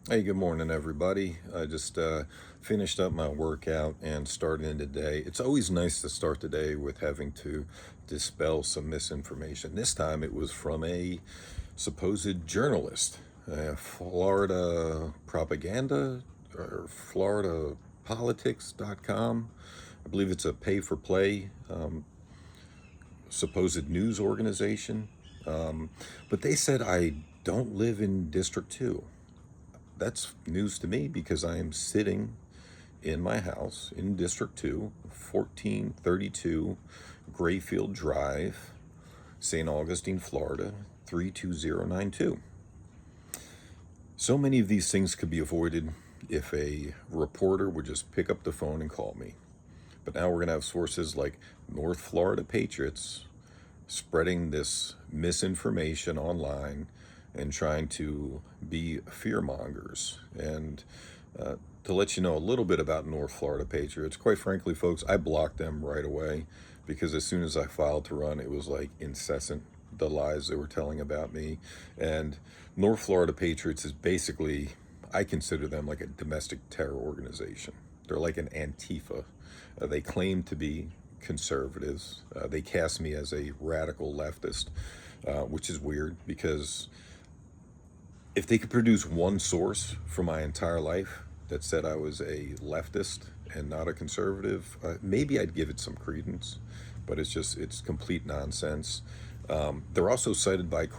Hey, good morning, everybody. I just finished up my workout and started today. It's always nice to start the day with having to dispel some misinformation. This time it was from a supposed journalist, Florida propaganda or floridapolitics.com. I believe it's a pay for play supposed news organization. But they said I don't live in District 2. That's news to me because I am sitting in my house in District 2, 1432 Grayfield Drive, St. Augustine, Florida, 32092. So many of these things could be avoided if a reporter would just pick up the phone and call me. But now we're going to have sources like North Florida Patriots spreading this misinformation online and trying to be fear mongers. And to let you know a little bit about North Florida Patriots, quite frankly, folks, I blocked them right away because as soon as I filed to run, it was like incessant, the lies they were telling about me. And North Florida Patriots is basically, I consider them like a domestic terror organization. They're like an Antifa. They claim to be conservatives. They cast me as a radical leftist, which is weird because if they could produce one source for my entire life that said I was a leftist and not a conservative, maybe I'd give it some credence. But it's complete nonsense. They're also cited by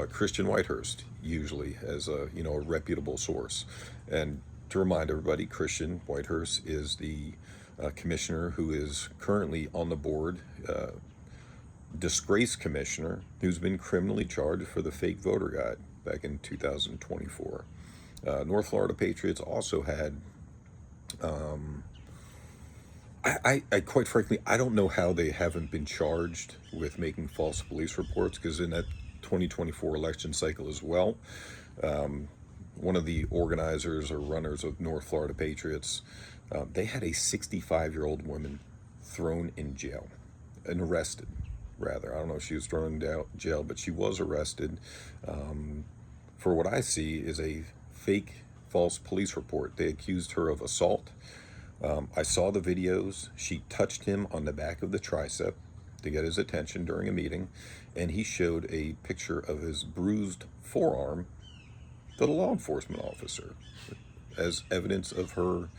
Christian Whitehurst usually as a reputable source. And to remind everybody, Christian Whitehurst is the commissioner who is currently on the board, disgraced commissioner who's been criminally charged for the fake voter guide back in 2024. North Florida Patriots also had, I quite frankly, I don't know how they haven't been charged with making false police reports because in that 2024 election cycle as well, one of the organizers or runners of North Florida Patriots, they had a 65-year-old woman thrown in jail and arrested, rather. I don't know if she was thrown in jail, but she was arrested for what I see is a fake false police report. They accused her of assault. I saw the videos. She touched him on the back of the tricep to get his attention during a meeting, and he showed a picture of his bruised forearm to the law enforcement officer as evidence of her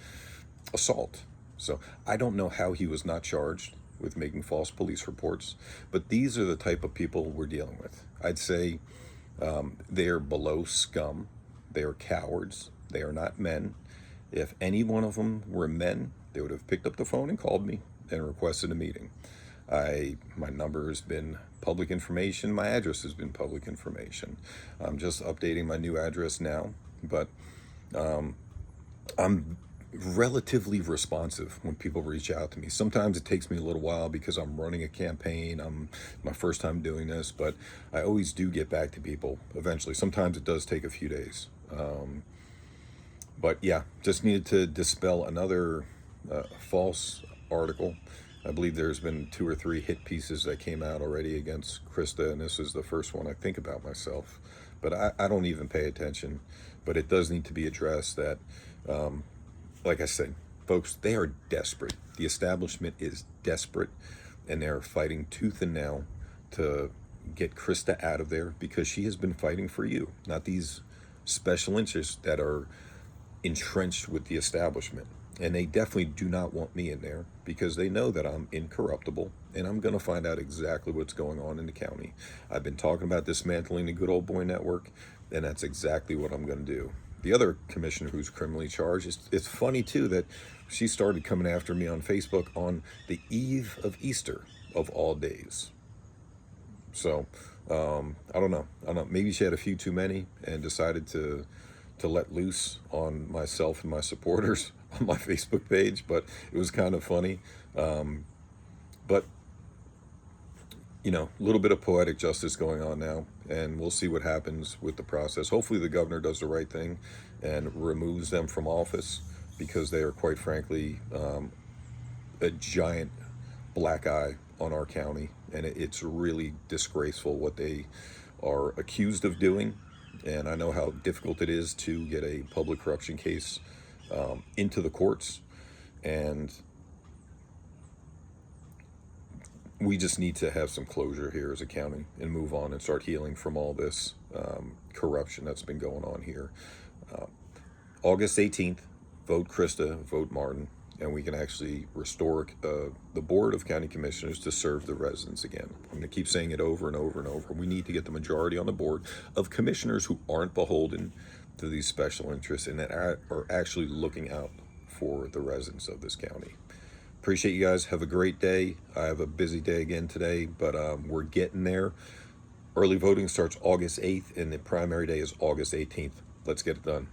assault. So I don't know how he was not charged with making false police reports, but these are the type of people we're dealing with. I'd say they are below scum. They are cowards. They are not men. If any one of them were men, they would have picked up the phone and called me and requested a meeting. My number has been public information. My address has been public information. I'm just updating my new address now, but I'm relatively responsive when people reach out to me. Sometimes it takes me a little while because I'm running a campaign. I'm my first time doing this, but I always do get back to people eventually. Sometimes it does take a few days. But yeah, just needed to dispel another false article. I believe there's been two or three hit pieces that came out already against Krista, and this is the first one I think about myself. But I don't even pay attention. But it does need to be addressed that, like I said, folks, they are desperate. The establishment is desperate, and they're fighting tooth and nail to get Krista out of there because she has been fighting for you, not these special interests that are entrenched with the establishment. And they definitely do not want me in there because they know that I'm incorruptible and I'm going to find out exactly what's going on in the county. I've been talking about dismantling the good old boy network, and that's exactly what I'm going to do. The other commissioner who's criminally charged, it's funny too that she started coming after me on Facebook on the eve of Easter, of all days. So I don't know. I don't know. Maybe she had a few too many and decided to let loose on myself and my supporters on my Facebook page, but it was kind of funny. But a little bit of poetic justice going on now, and we'll see what happens with the process. Hopefully, the governor does the right thing and removes them from office because they are, quite frankly, a giant black eye on our county, and it's really disgraceful what they are accused of doing. and I know how difficult it is to get a public corruption case into the courts, and we just need to have some closure here as a county and move on and start healing from all this corruption that's been going on here. August 18th, vote Krista, vote Martin, and we can actually restore the Board of County Commissioners to serve the residents again. I'm going to keep saying it over and over and over. We need to get the majority on the board of commissioners who aren't beholden to these special interests and that are actually looking out for the residents of this county. Appreciate you guys. Have a great day. I have a busy day again today, but we're getting there. Early voting starts August 8th, and the primary day is August 18th. Let's get it done.